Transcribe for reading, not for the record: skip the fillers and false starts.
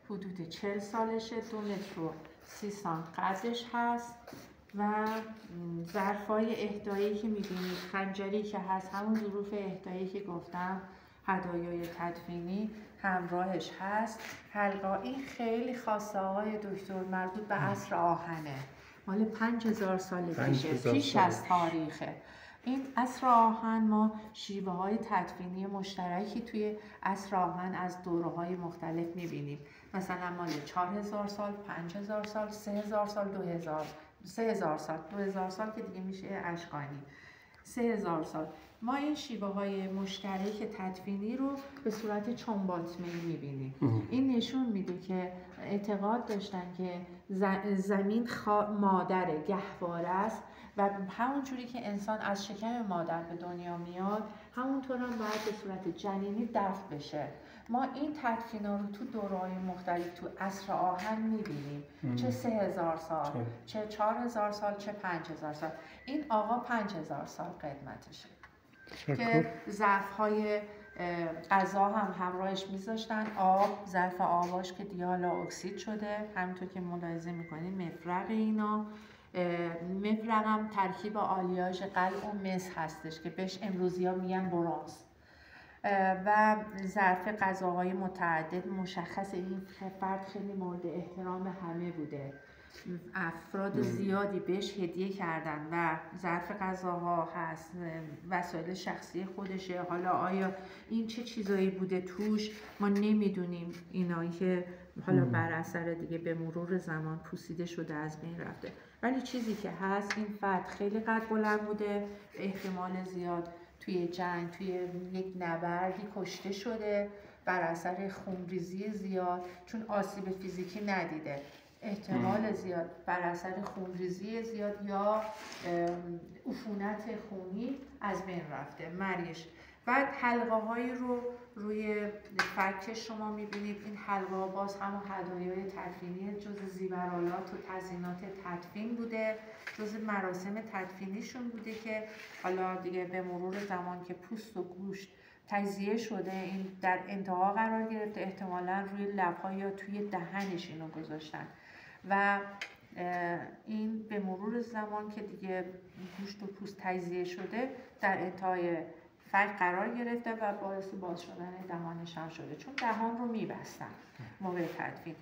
حدود 40 سالشه، 2 متر و 30 سانت قدش هست و ظرفای اهدایی که میبینید، خنجری که هست، همون ظروف اهدایی که گفتم، هدایای تدفینی همراهش هست. حلقه این خیلی خواسته آقای دکتر مربوط به عصر آهنه، مال 5000 سال پیش از تاریخه. این عصر آهن ما شیوه های تدفینی مشترکی توی عصر آهن از دوره‌های مختلف می‌بینیم، مثلا مال 4000 سال، 5000 سال، 3000 سال، 3000 سال، 2000 سال که دیگه میشه اشکانی، 3000 سال. ما این شیوه های مشترک تدفینی رو به صورت چنباتمه‌ای می‌بینیم. این نشون میده که اعتقاد داشتن که زمین مادر گهواره است و همونجوری که انسان از شکم مادر به دنیا میاد، همونطور هم باید به صورت جنینی دفن بشه. ما این تدفینا رو تو دوره‌های مختلف تو عصر آهن می‌بینیم، چه 3000 سال، چه 4000 سال، چه 5000 سال. این آقا 5000 سال قدمتشه که ظرف‌های غذا هم همراهش میذاشتن. آب، ظرف آباش که دیگه حالا اکسید شده، همینطور که ملاحظه میکنید مفرق اینا. مفرق هم ترکیب آلیاژ قلع و مس هستش که بهش امروزی ها میگن برنز. و ظرف غذاهای متعدد. مشخص این فرد خیلی مورد احترام همه بوده، افراد زیادی بهش هدیه کردن و ظرف غذاها هست، وسایل شخصی خودشه. حالا آیا این چه چیزایی بوده توش ما نمیدونیم، اینایی که حالا بر اثر دیگه به مرور زمان پوسیده شده از بین رفته، ولی چیزی که هست این فرد خیلی قد بلند بوده، احتمال زیاد توی جنگ، توی یک نبردی کشته شده بر اثر خونریزی زیاد، چون آسیب فیزیکی ندیده، احتمال زیاد بر اثر خونریزی زیاد یا عفونت خونی از بین رفته، مرگش. بعد حلقه هایی رو روی فک شما میبینید. این حلقه ها باز همون هدایای تدفینی جز زیورالات و تزیینات تدفین بوده، جز مراسم تدفینیشون بوده که حالا دیگه به مرور زمان که پوست و گوشت تجزیه شده، این در انتها قرار گرفته، احتمالاً روی لب‌ها یا توی دهنش اینو گذاشتن و این به مرور زمان که دیگه گوشت و پوست تجزیه شده در انتهای فک قرار گرفته و باعث باز شدن دهانش هم شده، چون دهان رو میبستن موقع تدفین.